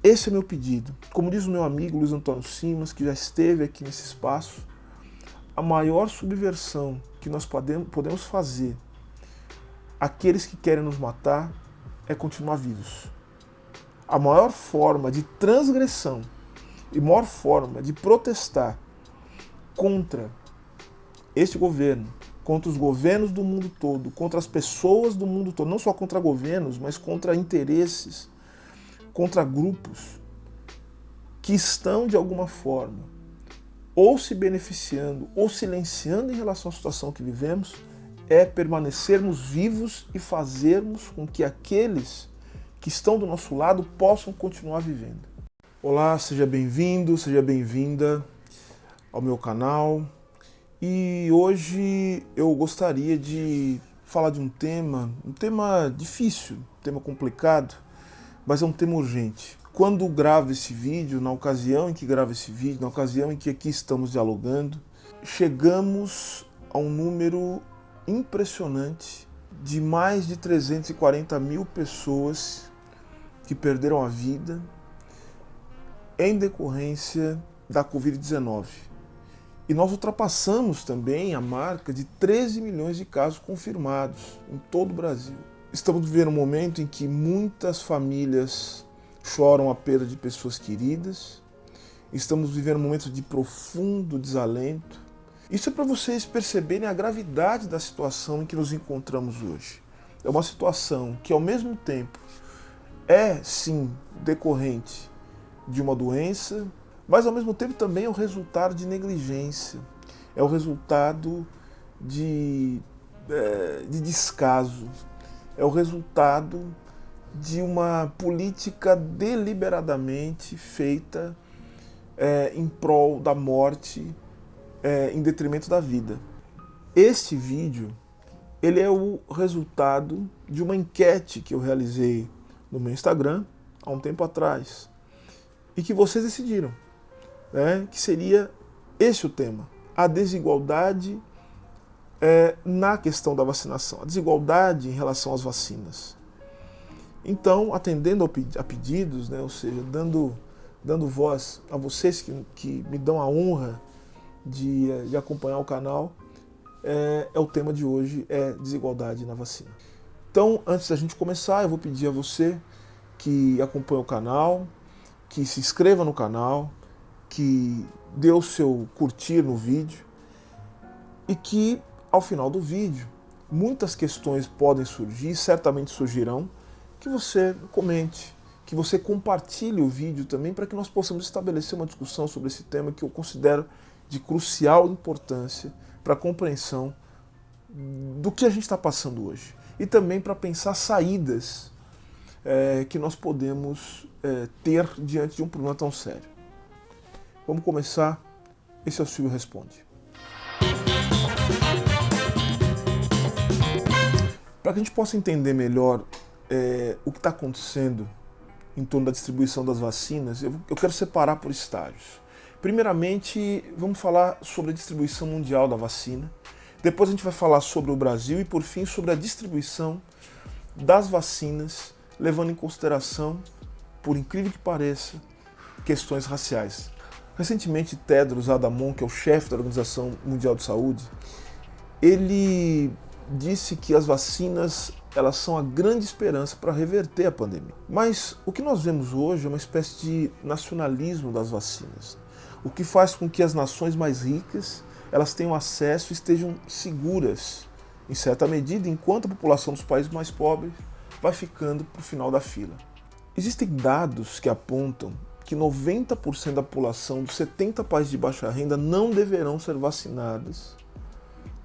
esse é meu pedido. Como diz o meu amigo Luiz Antônio Simas, que já esteve aqui nesse espaço, a maior subversão que nós podemos fazer àqueles que querem nos matar é continuar vivos. A maior forma de transgressão e maior forma de protestar contra este governo, contra os governos do mundo todo, contra as pessoas do mundo todo, não só contra governos, mas contra interesses, contra grupos que estão de alguma forma ou se beneficiando ou silenciando em relação à situação que vivemos, é permanecermos vivos e fazermos com que aqueles que estão do nosso lado possam continuar vivendo. Olá, seja bem-vindo, seja bem-vinda ao meu canal. E hoje eu gostaria de falar de um tema difícil, um tema complicado, mas é um tema urgente. Quando gravo esse vídeo, na ocasião em que gravo esse vídeo, na ocasião em que aqui estamos dialogando, chegamos a um número impressionante de mais de 340 mil pessoas que perderam a vida em decorrência da Covid-19. E nós ultrapassamos também a marca de 13 milhões de casos confirmados em todo o Brasil. Estamos vivendo um momento em que muitas famílias choram a perda de pessoas queridas. Estamos vivendo um momento de profundo desalento. Isso é para vocês perceberem a gravidade da situação em que nos encontramos hoje. É uma situação que, ao mesmo tempo, é, sim, decorrente de uma doença, mas ao mesmo tempo também é o resultado de negligência, é o resultado de descaso, é o resultado de uma política deliberadamente feita em prol da morte, em detrimento da vida. Este vídeo ele é o resultado de uma enquete que eu realizei no meu Instagram há um tempo atrás e que vocês decidiram. Que seria esse o tema, a desigualdade na questão da vacinação, a desigualdade em relação às vacinas. Então, atendendo a pedidos, ou seja, dando voz a vocês que me dão a honra de acompanhar o canal, o tema de hoje é desigualdade na vacina. Então, antes da gente começar, eu vou pedir a você que acompanha o canal, que se inscreva no canal, que dê o seu curtir no vídeo e que, ao final do vídeo, muitas questões podem surgir, certamente surgirão, que você comente, que você compartilhe o vídeo também para que nós possamos estabelecer uma discussão sobre esse tema que eu considero de crucial importância para a compreensão do que a gente está passando hoje e também para pensar saídas que nós podemos ter diante de um problema tão sério. Vamos começar. Esse é o Silvio Responde. Para que a gente possa entender melhor o que está acontecendo em torno da distribuição das vacinas, eu quero separar por estágios. Primeiramente, vamos falar sobre a distribuição mundial da vacina. Depois a gente vai falar sobre o Brasil e, por fim, sobre a distribuição das vacinas, levando em consideração, por incrível que pareça, questões raciais. Recentemente, Tedros Adhanom, que é o chefe da Organização Mundial de Saúde, ele disse que as vacinas elas são a grande esperança para reverter a pandemia. Mas o que nós vemos hoje é uma espécie de nacionalismo das vacinas, o que faz com que as nações mais ricas elas tenham acesso e estejam seguras, em certa medida, enquanto a população dos países mais pobres vai ficando para o final da fila. Existem dados que apontam que 90% da população dos 70 países de baixa renda não deverão ser vacinadas,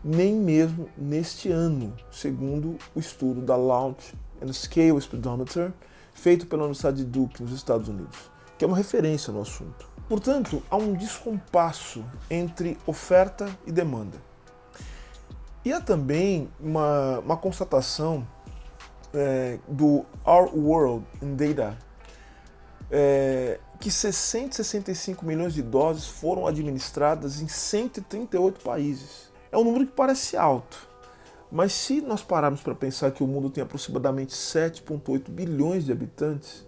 nem mesmo neste ano, segundo o estudo da Launch and Scale Speedometer, feito pela Universidade de Duke, nos Estados Unidos, que é uma referência no assunto. Portanto, há um descompasso entre oferta e demanda. E há também uma constatação do Our World in Data, que 665 milhões de doses foram administradas em 138 países. É um número que parece alto, mas se nós pararmos para pensar que o mundo tem aproximadamente 7,8 bilhões de habitantes,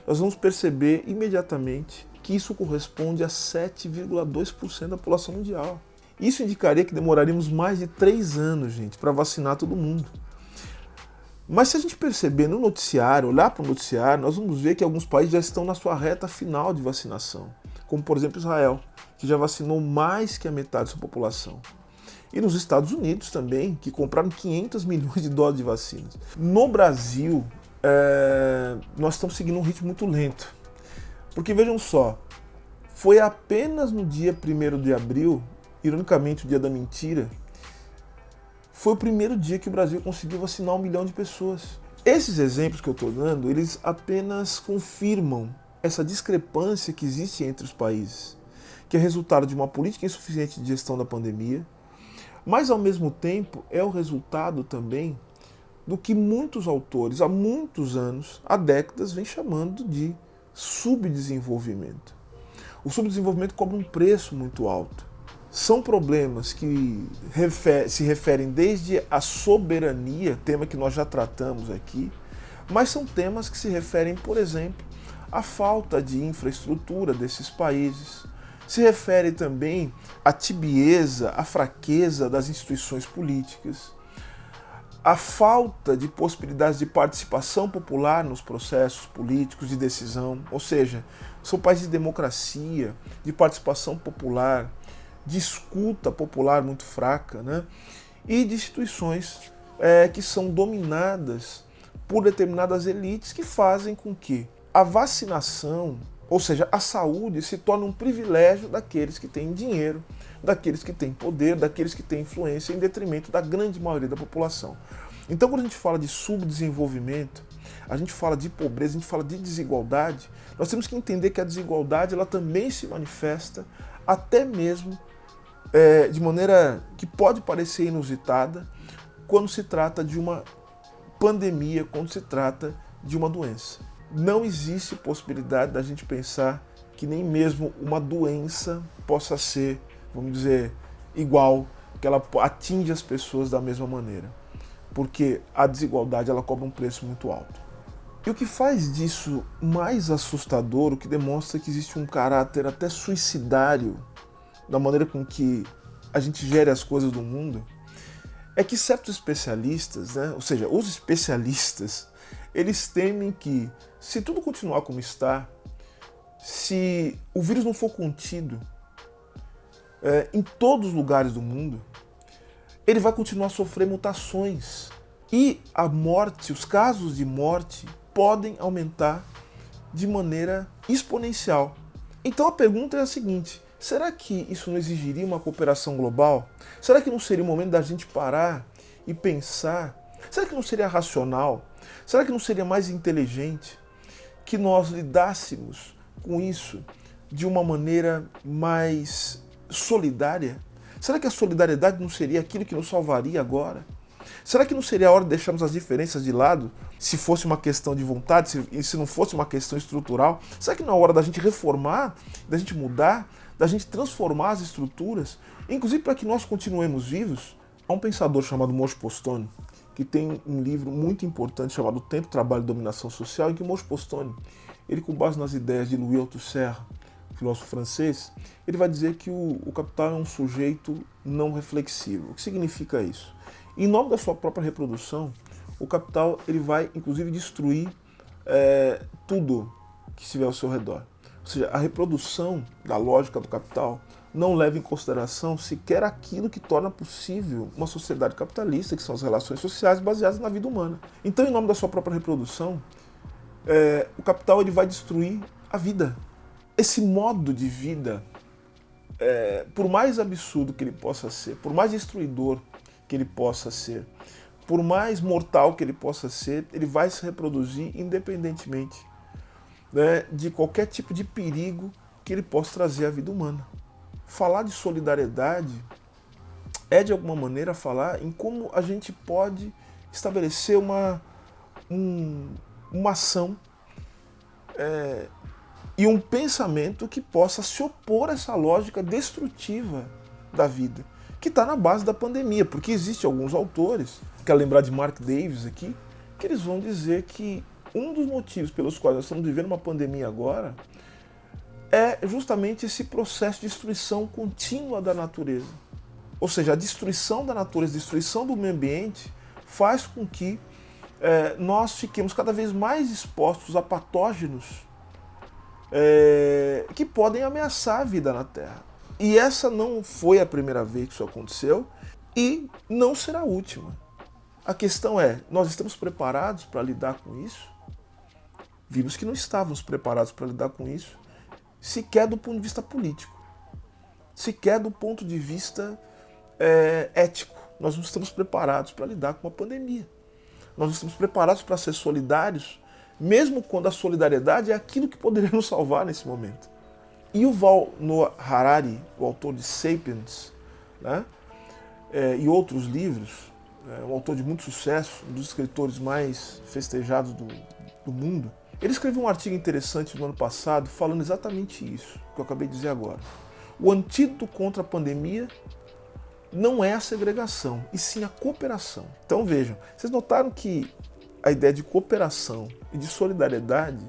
nós vamos perceber imediatamente que isso corresponde a 7,2% da população mundial. Isso indicaria que demoraríamos mais de 3 anos, gente, para vacinar todo mundo. Mas se a gente perceber no noticiário, olhar para o noticiário, nós vamos ver que alguns países já estão na sua reta final de vacinação, como por exemplo Israel, que já vacinou mais que a metade da sua população. E nos Estados Unidos também, que compraram 500 milhões de doses de vacinas. No Brasil, nós estamos seguindo um ritmo muito lento. Porque vejam só, foi apenas no dia 1º de abril, ironicamente o dia da mentira, foi o primeiro dia que o Brasil conseguiu vacinar 1 milhão de pessoas. Esses exemplos que eu estou dando, eles apenas confirmam essa discrepância que existe entre os países, que é resultado de uma política insuficiente de gestão da pandemia, mas ao mesmo tempo é o resultado também do que muitos autores há muitos anos, há décadas, vêm chamando de subdesenvolvimento. O subdesenvolvimento cobra um preço muito alto. São problemas que se referem desde a soberania, tema que nós já tratamos aqui, mas são temas que se referem, por exemplo, à falta de infraestrutura desses países, se refere também à tibieza, à fraqueza das instituições políticas, à falta de possibilidades de participação popular nos processos políticos de decisão, ou seja, são países de democracia, de participação popular, de escuta popular muito fraca, né? E de instituições que são dominadas por determinadas elites que fazem com que a vacinação, ou seja, a saúde, se torne um privilégio daqueles que têm dinheiro, daqueles que têm poder, daqueles que têm influência, em detrimento da grande maioria da população. Então, quando a gente fala de subdesenvolvimento, a gente fala de pobreza, a gente fala de desigualdade, nós temos que entender que a desigualdade ela também se manifesta até mesmo de maneira que pode parecer inusitada quando se trata de uma pandemia, quando se trata de uma doença. Não existe possibilidade da gente pensar que nem mesmo uma doença possa ser, vamos dizer, igual, que ela atinge as pessoas da mesma maneira. Porque a desigualdade ela cobra um preço muito alto. E o que faz disso mais assustador, o que demonstra que existe um caráter até suicidário da maneira com que a gente gere as coisas do mundo, é que certos especialistas, né, ou seja, os especialistas, eles temem que, se tudo continuar como está, se o vírus não for contido em todos os lugares do mundo, ele vai continuar a sofrer mutações. E a morte, os casos de morte, podem aumentar de maneira exponencial. Então a pergunta é a seguinte: será que isso não exigiria uma cooperação global? Será que não seria o momento da gente parar e pensar? Será que não seria racional? Será que não seria mais inteligente que nós lidássemos com isso de uma maneira mais solidária? Será que a solidariedade não seria aquilo que nos salvaria agora? Será que não seria a hora de deixarmos as diferenças de lado, se fosse uma questão de vontade, se não fosse uma questão estrutural? Será que não é a hora da gente reformar, da gente mudar, da gente transformar as estruturas, inclusive para que nós continuemos vivos? Há um pensador chamado Mocho Postone, que tem um livro muito importante chamado Tempo, Trabalho e Dominação Social, em que o Mocho Postone, ele com base nas ideias de Louis Althusser, filósofo francês, ele vai dizer que o capital é um sujeito não reflexivo. O que significa isso? Em nome da sua própria reprodução, o capital ele vai inclusive destruir tudo que estiver ao seu redor. Ou seja, a reprodução da lógica do capital não leva em consideração sequer aquilo que torna possível uma sociedade capitalista, que são as relações sociais baseadas na vida humana. Então, em nome da sua própria reprodução, o capital ele vai destruir a vida. Esse modo de vida, por mais absurdo que ele possa ser, por mais destruidor que ele possa ser, por mais mortal que ele possa ser, ele vai se reproduzir independentemente, né, de qualquer tipo de perigo que ele possa trazer à vida humana. Falar de solidariedade é, de alguma maneira, falar em como a gente pode estabelecer uma ação e um pensamento que possa se opor a essa lógica destrutiva da vida, que está na base da pandemia, porque existem alguns autores, quero lembrar de Mark Davis aqui, que eles vão dizer que um dos motivos pelos quais nós estamos vivendo uma pandemia agora é justamente esse processo de destruição contínua da natureza. Ou seja, a destruição da natureza, a destruição do meio ambiente faz com que nós fiquemos cada vez mais expostos a patógenos que podem ameaçar a vida na Terra. E essa não foi a primeira vez que isso aconteceu e não será a última. A questão é, nós estamos preparados para lidar com isso? Vimos que não estávamos preparados para lidar com isso, sequer do ponto de vista político, sequer do ponto de vista ético. Nós não estamos preparados para lidar com uma pandemia. Nós não estamos preparados para ser solidários, mesmo quando a solidariedade é aquilo que poderia nos salvar nesse momento. Yuval Noah Harari, o autor de Sapiens, né, e outros livros, um autor de muito sucesso, um dos escritores mais festejados do mundo, ele escreveu um artigo interessante no ano passado falando exatamente isso, que eu acabei de dizer agora. O antídoto contra a pandemia não é a segregação, e sim a cooperação. Então vejam, vocês notaram que a ideia de cooperação e de solidariedade,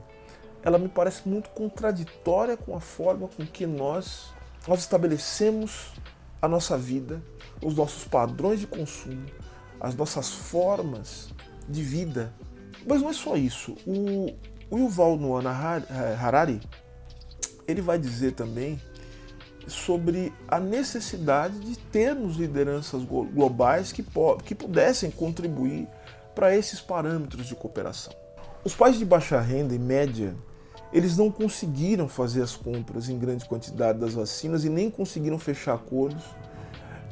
ela me parece muito contraditória com a forma com que nós estabelecemos a nossa vida, os nossos padrões de consumo, as nossas formas de vida. Mas não é só isso. O Yuval Noah Harari, ele vai dizer também sobre a necessidade de termos lideranças globais que pudessem contribuir para esses parâmetros de cooperação. Os países de baixa renda e média, eles não conseguiram fazer as compras em grande quantidade das vacinas e nem conseguiram fechar acordos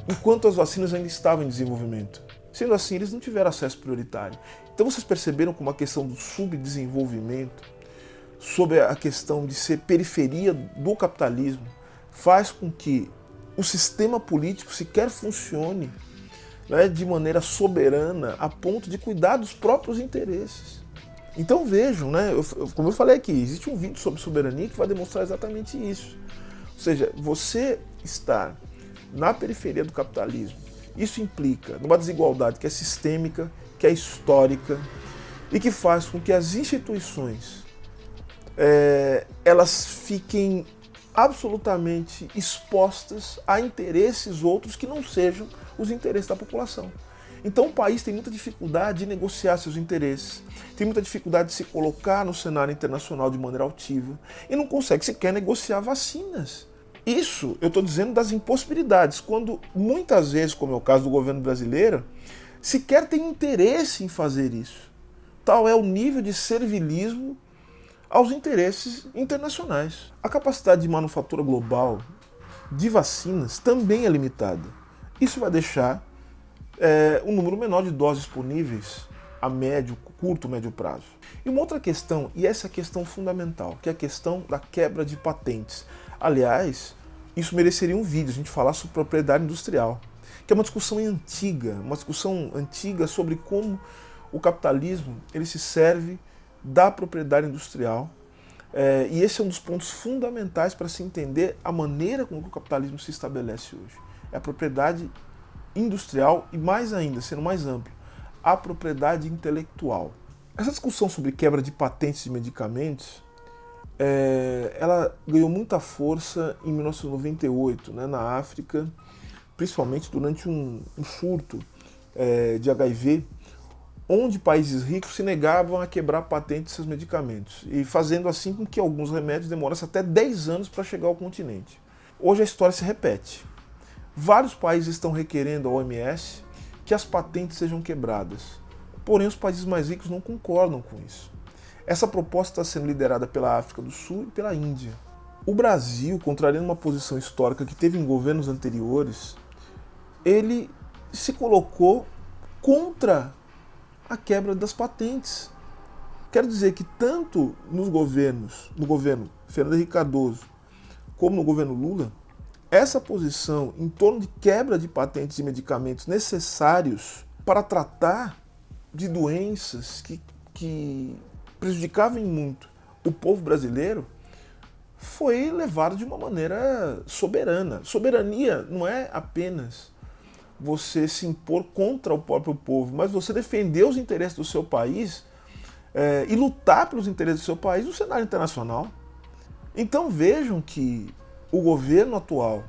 enquanto as vacinas ainda estavam em desenvolvimento. Sendo assim, eles não tiveram acesso prioritário. Então vocês perceberam como a questão do subdesenvolvimento, sobre a questão de ser periferia do capitalismo, faz com que o sistema político sequer funcione, né, de maneira soberana a ponto de cuidar dos próprios interesses. Então vejam, né, como eu falei aqui, existe um vídeo sobre soberania que vai demonstrar exatamente isso. Ou seja, você estar na periferia do capitalismo, isso implica numa desigualdade que é sistêmica, que é histórica e que faz com que as instituições elas fiquem absolutamente expostas a interesses outros que não sejam os interesses da população. Então o país tem muita dificuldade de negociar seus interesses, tem muita dificuldade de se colocar no cenário internacional de maneira altiva e não consegue sequer negociar vacinas. Isso eu estou dizendo das impossibilidades, quando muitas vezes, como é o caso do governo brasileiro, sequer tem interesse em fazer isso. Tal é o nível de servilismo aos interesses internacionais. A capacidade de manufatura global de vacinas também é limitada. Isso vai deixar um número menor de doses disponíveis a curto, médio prazo. E uma outra questão, e essa é a questão fundamental, que é a questão da quebra de patentes. Aliás, isso mereceria um vídeo, a gente falar sobre propriedade industrial, que é uma discussão antiga sobre como o capitalismo ele se serve da propriedade industrial. E esse é um dos pontos fundamentais para se entender a maneira como o capitalismo se estabelece hoje. É a propriedade industrial e, mais ainda, sendo mais amplo, a propriedade intelectual. Essa discussão sobre quebra de patentes de medicamentos, ela ganhou muita força em 1998, né, na África, principalmente durante um surto de HIV, onde países ricos se negavam a quebrar patentes de seus medicamentos, e fazendo assim com que alguns remédios demorassem até 10 anos para chegar ao continente. Hoje a história se repete. Vários países estão requerendo ao OMS que as patentes sejam quebradas, porém os países mais ricos não concordam com isso. Essa proposta está sendo liderada pela África do Sul e pela Índia. O Brasil, contrariando uma posição histórica que teve em governos anteriores, ele se colocou contra a quebra das patentes. Quero dizer que tanto no governo Fernando Henrique Cardoso como no governo Lula, essa posição em torno de quebra de patentes de medicamentos necessários para tratar de doenças que prejudicavam muito o povo brasileiro foi levado de uma maneira soberana. Soberania não é apenas você se impor contra o próprio povo, mas você defender os interesses do seu país e lutar pelos interesses do seu país no cenário internacional. Então vejam que o governo atual,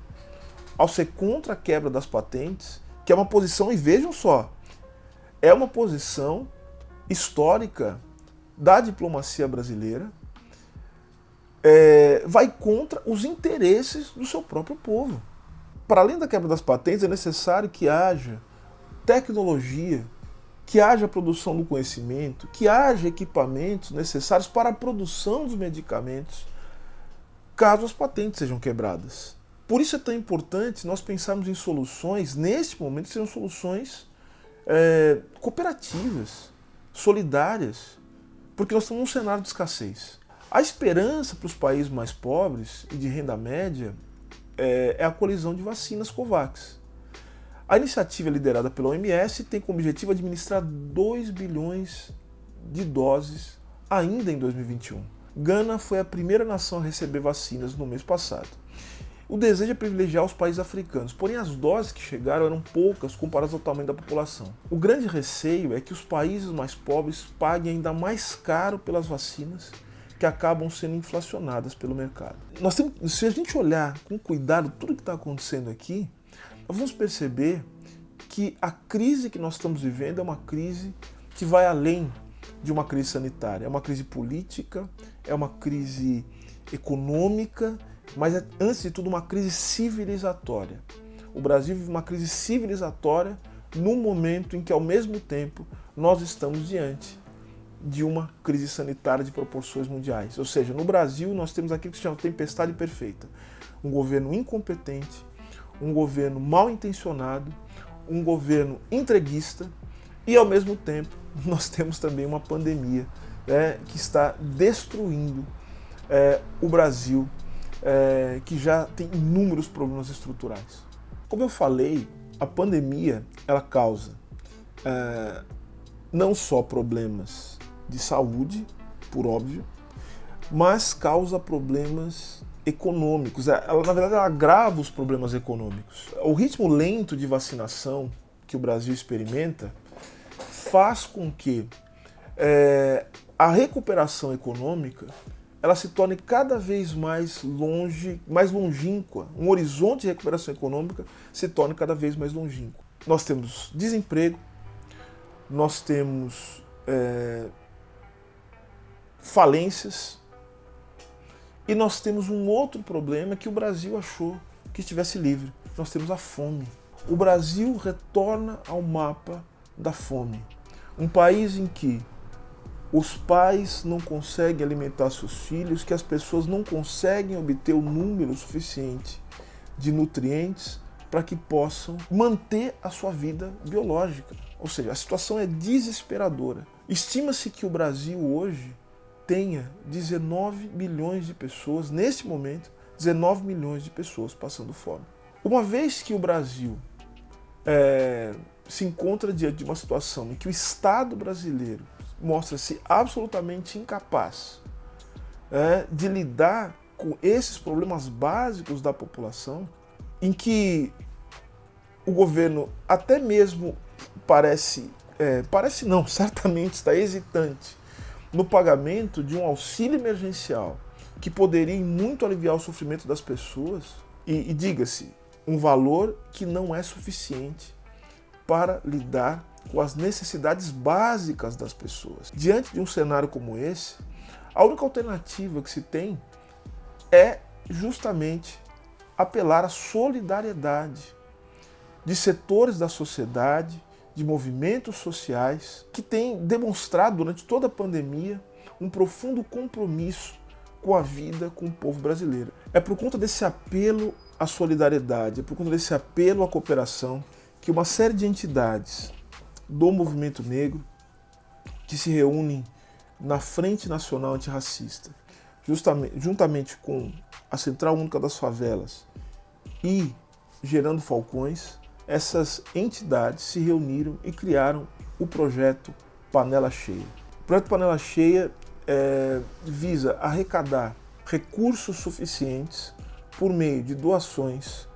ao ser contra a quebra das patentes, que é uma posição, e vejam só, é uma posição histórica da diplomacia brasileira, vai contra os interesses do seu próprio povo. Para além da quebra das patentes, é necessário que haja tecnologia, que haja produção do conhecimento, que haja equipamentos necessários para a produção dos medicamentos, caso as patentes sejam quebradas. Por isso é tão importante nós pensarmos em soluções, neste momento, que sejam soluções cooperativas, solidárias, porque nós estamos num cenário de escassez. A esperança para os países mais pobres e de renda média é a colisão de vacinas COVAX. A iniciativa liderada pela OMS tem como objetivo administrar 2 bilhões de doses ainda em 2021. Gana foi a primeira nação a receber vacinas no mês passado. O desejo é privilegiar os países africanos, porém as doses que chegaram eram poucas comparadas ao tamanho da população. O grande receio é que os países mais pobres paguem ainda mais caro pelas vacinas que acabam sendo inflacionadas pelo mercado. Se a gente olhar com cuidado tudo que está acontecendo aqui, nós vamos perceber que a crise que nós estamos vivendo é uma crise que vai além de uma crise sanitária. É uma crise política, é uma crise econômica, mas é, antes de tudo, uma crise civilizatória. O Brasil vive uma crise civilizatória num momento em que, ao mesmo tempo, nós estamos diante de uma crise sanitária de proporções mundiais. Ou seja, no Brasil nós temos aquilo que se chama tempestade perfeita. Um governo incompetente, um governo mal intencionado, um governo entreguista e, ao mesmo tempo, nós temos também uma pandemia que está destruindo o Brasil, que já tem inúmeros problemas estruturais. Como eu falei, a pandemia ela causa não só problemas de saúde, por óbvio, mas causa problemas econômicos. Ela, na verdade, ela agrava os problemas econômicos. O ritmo lento de vacinação que o Brasil experimenta faz com que a recuperação econômica ela se torne cada vez mais longínqua. Um horizonte de recuperação econômica se torne cada vez mais longínquo. Nós temos desemprego, nós temos falências, e nós temos um outro problema que o Brasil achou que estivesse livre. Nós temos a fome. O Brasil retorna ao mapa da fome. Um país em que os pais não conseguem alimentar seus filhos, que as pessoas não conseguem obter o número suficiente de nutrientes para que possam manter a sua vida biológica. Ou seja, a situação é desesperadora. Estima-se que o Brasil hoje tenha 19 milhões de pessoas, neste momento, 19 milhões de pessoas passando fome. Uma vez que o Brasil se encontra diante de uma situação em que o Estado brasileiro mostra-se absolutamente incapaz de lidar com esses problemas básicos da população, em que o governo até mesmo certamente está hesitante no pagamento de um auxílio emergencial que poderia muito aliviar o sofrimento das pessoas e diga-se, um valor que não é suficiente para lidar com as necessidades básicas das pessoas. Diante de um cenário como esse, a única alternativa que se tem é justamente apelar à solidariedade de setores da sociedade, de movimentos sociais que têm demonstrado durante toda a pandemia um profundo compromisso com a vida, com o povo brasileiro. É por conta desse apelo à solidariedade, é por conta desse apelo à cooperação que uma série de entidades do movimento negro que se reúnem na Frente Nacional Antirracista, juntamente com a Central Única das Favelas e Gerando Falcões, essas entidades se reuniram e criaram o projeto Panela Cheia. O projeto Panela Cheia visa arrecadar recursos suficientes por meio de doações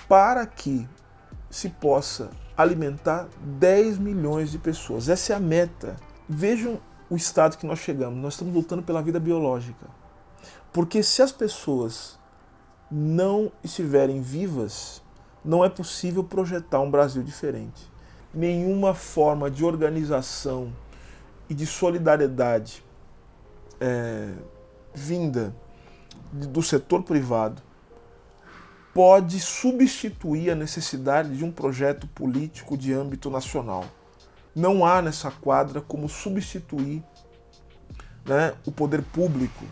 para que se possa alimentar 10 milhões de pessoas. Essa é a meta. Vejam o estado que nós chegamos. Nós estamos lutando pela vida biológica. Porque se as pessoas não estiverem vivas, não é possível projetar um Brasil diferente. Nenhuma forma de organização e de solidariedade vinda do setor privado pode substituir a necessidade de um projeto político de âmbito nacional. Não há nessa quadra como substituir, né, o poder público,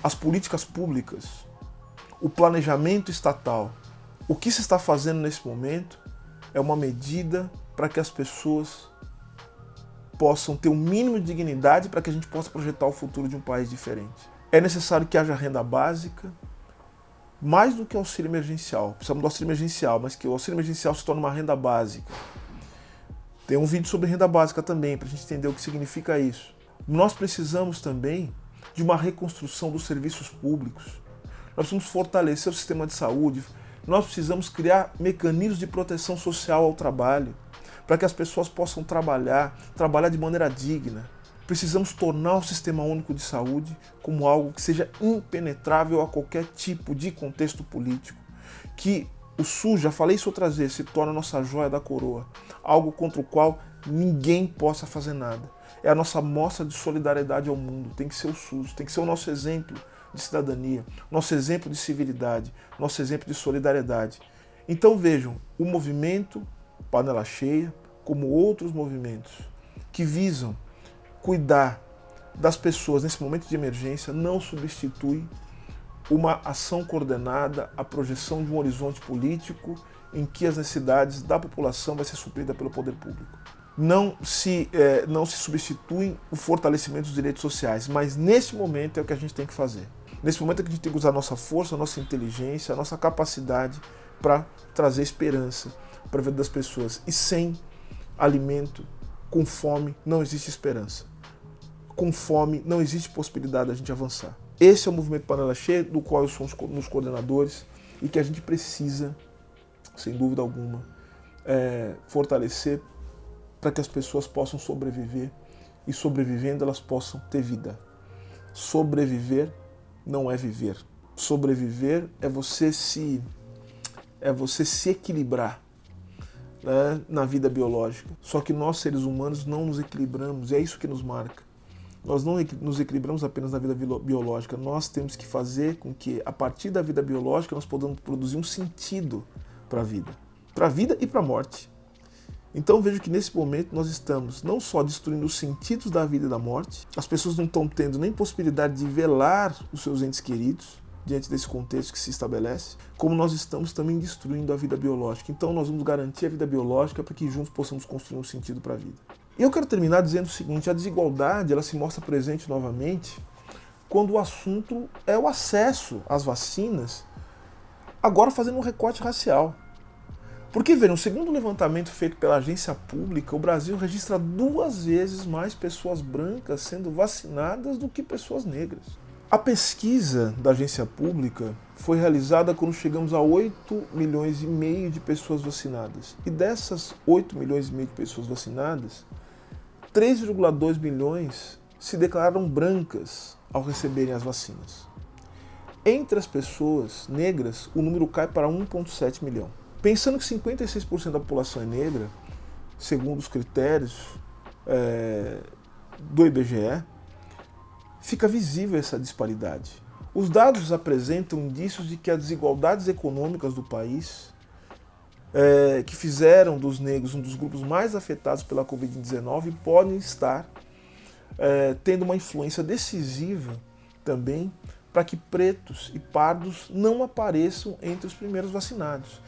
as políticas públicas, o planejamento estatal. O que se está fazendo nesse momento é uma medida para que as pessoas possam ter um mínimo de dignidade para que a gente possa projetar o futuro de um país diferente. É necessário que haja renda básica, mais do que auxílio emergencial. Precisamos do auxílio emergencial, mas que o auxílio emergencial se torne uma renda básica. Tem um vídeo sobre renda básica também, para a gente entender o que significa isso. Nós precisamos também de uma reconstrução dos serviços públicos. Nós precisamos fortalecer o sistema de saúde. Nós precisamos criar mecanismos de proteção social ao trabalho, para que as pessoas possam trabalhar de maneira digna. Precisamos tornar o Sistema Único de Saúde como algo que seja impenetrável a qualquer tipo de contexto político. Que o SUS, já falei isso outras vezes, se torna a nossa joia da coroa. Algo contra o qual ninguém possa fazer nada. É a nossa mostra de solidariedade ao mundo. Tem que ser o SUS, tem que ser o nosso exemplo de cidadania, nosso exemplo de civilidade, nosso exemplo de solidariedade. Então vejam, o movimento Panela Cheia, como outros movimentos que visam cuidar das pessoas nesse momento de emergência, não substitui uma ação coordenada, a projeção de um horizonte político em que as necessidades da população vai ser suprida pelo poder público. Não se substitui o fortalecimento dos direitos sociais, mas nesse momento é o que a gente tem que fazer. Nesse momento é que a gente tem que usar a nossa força, a nossa inteligência, a nossa capacidade para trazer esperança para a vida das pessoas. E sem alimento, com fome, não existe esperança. Com fome, não existe possibilidade de a gente avançar. Esse é o movimento Panela Cheia, do qual eu sou um dos coordenadores e que a gente precisa, sem dúvida alguma, fortalecer para que as pessoas possam sobreviver e, sobrevivendo, elas possam ter vida. Sobreviver não é viver. Sobreviver é você se equilibrar, né, na vida biológica. Só que nós, seres humanos, não nos equilibramos, e é isso que nos marca. Nós não nos equilibramos apenas na vida biológica, nós temos que fazer com que, a partir da vida biológica, nós podamos produzir um sentido para a vida e para a morte. Então vejo que nesse momento nós estamos não só destruindo os sentidos da vida e da morte, as pessoas não estão tendo nem possibilidade de velar os seus entes queridos, diante desse contexto que se estabelece, como nós estamos também destruindo a vida biológica. Então nós vamos garantir a vida biológica para que juntos possamos construir um sentido para a vida. E eu quero terminar dizendo o seguinte: a desigualdade ela se mostra presente novamente quando o assunto é o acesso às vacinas, agora fazendo um recorte racial. Porque, vejam, segundo um levantamento feito pela agência pública, o Brasil registra 2 vezes mais pessoas brancas sendo vacinadas do que pessoas negras. A pesquisa da agência pública foi realizada quando chegamos a 8,5 milhões de pessoas vacinadas. E dessas 8,5 milhões de pessoas vacinadas, 3,2 milhões se declararam brancas ao receberem as vacinas. Entre as pessoas negras, o número cai para 1,7 milhão. Pensando que 56% da população é negra, segundo os critérios do IBGE, fica visível essa disparidade. Os dados apresentam indícios de que as desigualdades econômicas do país, que fizeram dos negros um dos grupos mais afetados pela Covid-19, podem estar tendo uma influência decisiva também para que pretos e pardos não apareçam entre os primeiros vacinados.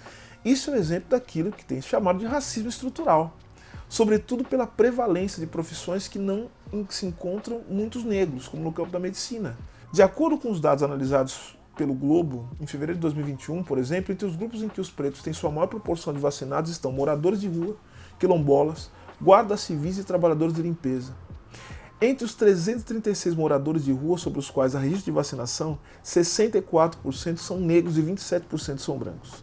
Isso é um exemplo daquilo que tem chamado de racismo estrutural, sobretudo pela prevalência de profissões que não se encontram muitos negros, como no campo da medicina. De acordo com os dados analisados pelo Globo, em fevereiro de 2021, por exemplo, entre os grupos em que os pretos têm sua maior proporção de vacinados estão moradores de rua, quilombolas, guardas civis e trabalhadores de limpeza. Entre os 336 moradores de rua sobre os quais há registro de vacinação, 64% são negros e 27% são brancos.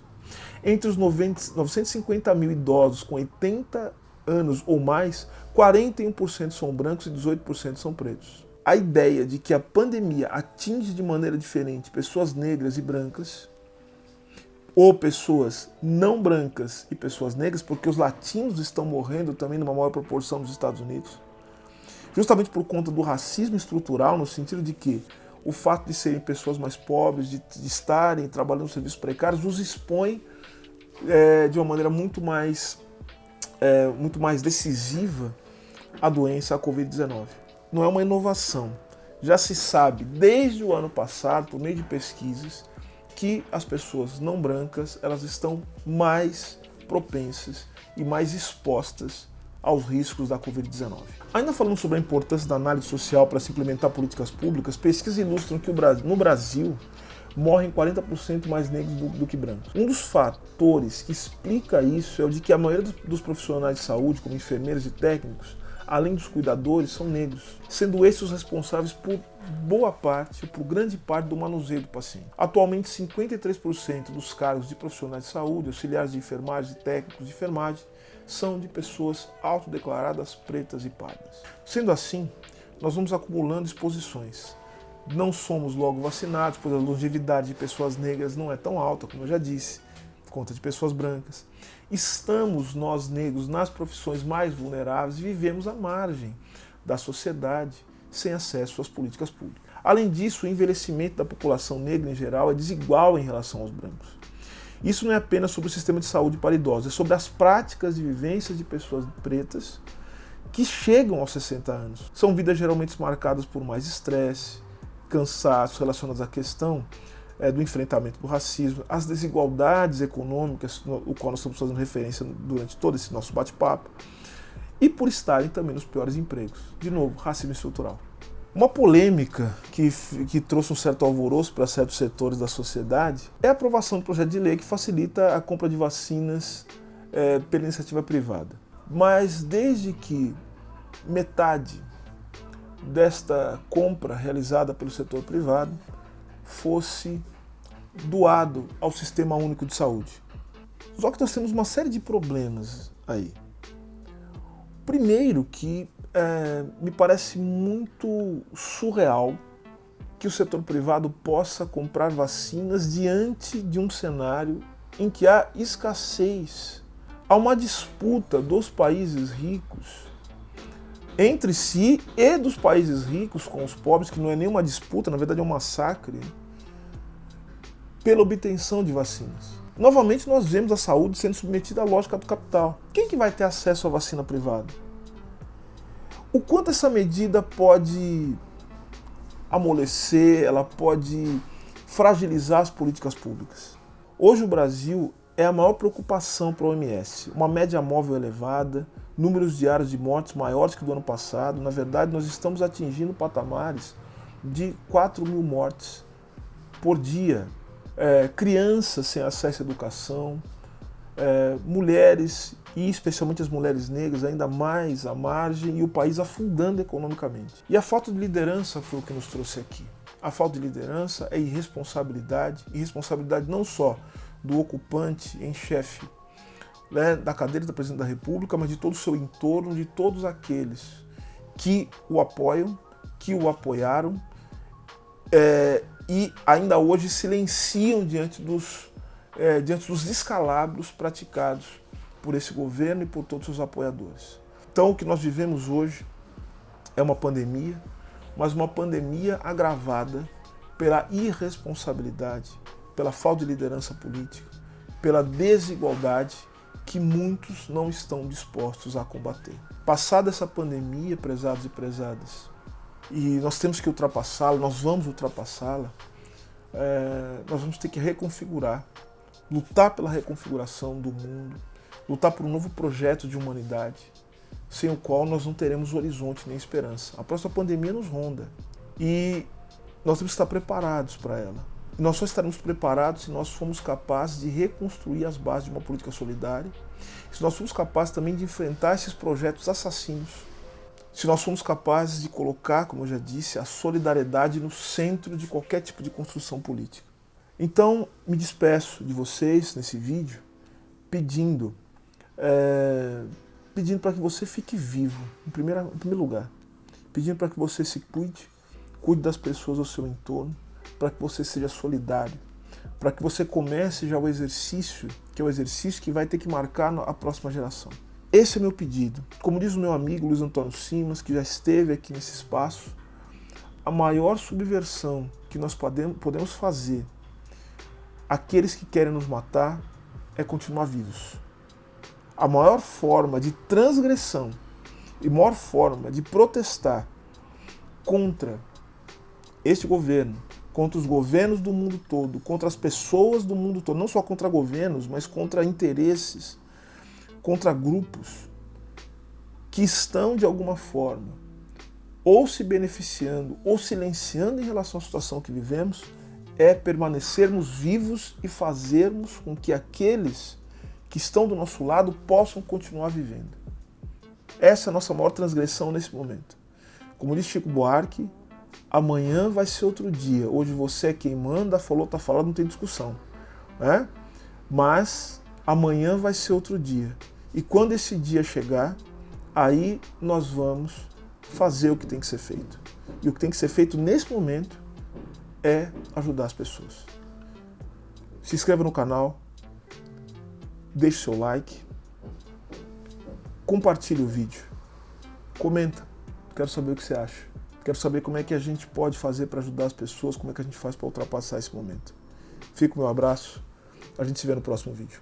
Entre os 950 mil idosos com 80 anos ou mais, 41% são brancos e 18% são pretos. A ideia de que a pandemia atinge de maneira diferente pessoas negras e brancas, ou pessoas não brancas e pessoas negras, porque os latinos estão morrendo também numa maior proporção nos Estados Unidos, justamente por conta do racismo estrutural, no sentido de que o fato de serem pessoas mais pobres, de estarem trabalhando em serviços precários, os expõe de uma maneira muito mais decisiva à doença, à Covid-19. Não é uma inovação. Já se sabe desde o ano passado, por meio de pesquisas, que as pessoas não brancas elas estão mais propensas e mais expostas aos riscos da Covid-19. Ainda falando sobre a importância da análise social para se implementar políticas públicas, pesquisas ilustram que no Brasil morrem 40% mais negros do que brancos. Um dos fatores que explica isso é o de que a maioria dos profissionais de saúde, como enfermeiros e técnicos, além dos cuidadores, são negros, sendo esses os responsáveis por grande parte do manuseio do paciente. Atualmente, 53% dos cargos de profissionais de saúde, auxiliares de enfermagem e técnicos de enfermagem, são de pessoas autodeclaradas pretas e pardas. Sendo assim, nós vamos acumulando exposições. Não somos logo vacinados, pois a longevidade de pessoas negras não é tão alta, como eu já disse, por conta de pessoas brancas. Estamos, nós negros, nas profissões mais vulneráveis e vivemos à margem da sociedade, sem acesso às políticas públicas. Além disso, o envelhecimento da população negra em geral é desigual em relação aos brancos. Isso não é apenas sobre o sistema de saúde para idosos, é sobre as práticas de vivência de pessoas pretas que chegam aos 60 anos. São vidas geralmente marcadas por mais estresse, cansaço relacionados à questão do enfrentamento do racismo, as desigualdades econômicas, o qual nós estamos fazendo referência durante todo esse nosso bate-papo, e por estarem também nos piores empregos. De novo, racismo estrutural. Uma polêmica que trouxe um certo alvoroço para certos setores da sociedade é a aprovação do projeto de lei que facilita a compra de vacinas pela iniciativa privada. Mas desde que metade desta compra realizada pelo setor privado fosse doado ao Sistema Único de Saúde. Só que nós temos uma série de problemas aí. Primeiro que me parece muito surreal que o setor privado possa comprar vacinas diante de um cenário em que há escassez. Há uma disputa dos países ricos entre si e dos países ricos com os pobres, que não é nenhuma disputa, na verdade é um massacre, pela obtenção de vacinas. Novamente nós vemos a saúde sendo submetida à lógica do capital. Quem que vai ter acesso à vacina privada? O quanto essa medida pode amolecer, ela pode fragilizar as políticas públicas? Hoje o Brasil é a maior preocupação para a OMS. Uma média móvel elevada, números diários de mortes maiores que do ano passado. Na verdade, nós estamos atingindo patamares de 4 mil mortes por dia. Crianças sem acesso à educação, mulheres, e especialmente as mulheres negras, ainda mais à margem, e o país afundando economicamente. E a falta de liderança foi o que nos trouxe aqui. A falta de liderança é irresponsabilidade não só do ocupante em chefe da cadeira da presidente da República, mas de todo o seu entorno, de todos aqueles que o apoiam, que o apoiaram, e ainda hoje silenciam diante dos descalabros praticados por esse governo e por todos os seus apoiadores. Então o que nós vivemos hoje é uma pandemia, mas uma pandemia agravada pela irresponsabilidade, pela falta de liderança política, pela desigualdade que muitos não estão dispostos a combater. Passada essa pandemia, prezados e prezadas, e nós temos que ultrapassá-la, nós vamos ultrapassá-la, nós vamos ter que reconfigurar, lutar pela reconfiguração do mundo, lutar por um novo projeto de humanidade, sem o qual nós não teremos horizonte nem esperança. A próxima pandemia nos ronda e nós temos que estar preparados para ela. E nós só estaremos preparados se nós formos capazes de reconstruir as bases de uma política solidária, se nós formos capazes também de enfrentar esses projetos assassinos, se nós formos capazes de colocar, como eu já disse, a solidariedade no centro de qualquer tipo de construção política. Então, me despeço de vocês nesse vídeo pedindo pedindo para que você fique vivo, em primeiro lugar. Pedindo para que você se cuide das pessoas ao seu entorno, para que você seja solidário, para que você comece já o exercício, que é o exercício que vai ter que marcar a próxima geração. Esse é meu pedido. Como diz o meu amigo Luiz Antônio Simas, que já esteve aqui nesse espaço, a maior subversão que nós podemos fazer àqueles que querem nos matar é continuar vivos. A maior forma de transgressão e maior forma de protestar contra este governo, contra os governos do mundo todo, contra as pessoas do mundo todo, não só contra governos, mas contra interesses, contra grupos que estão de alguma forma ou se beneficiando ou silenciando em relação à situação que vivemos, é permanecermos vivos e fazermos com que aqueles que estão do nosso lado possam continuar vivendo. Essa é a nossa maior transgressão nesse momento. Como diz Chico Buarque, amanhã vai ser outro dia. Hoje você é quem manda, falou, tá falado, não tem discussão, né? Mas amanhã vai ser outro dia. E quando esse dia chegar, aí nós vamos fazer o que tem que ser feito. E o que tem que ser feito nesse momento é ajudar as pessoas. Se inscreva no canal, deixe seu like, compartilhe o vídeo, comenta, quero saber o que você acha. Quero saber como é que a gente pode fazer para ajudar as pessoas, como é que a gente faz para ultrapassar esse momento. Fica o meu abraço, a gente se vê no próximo vídeo.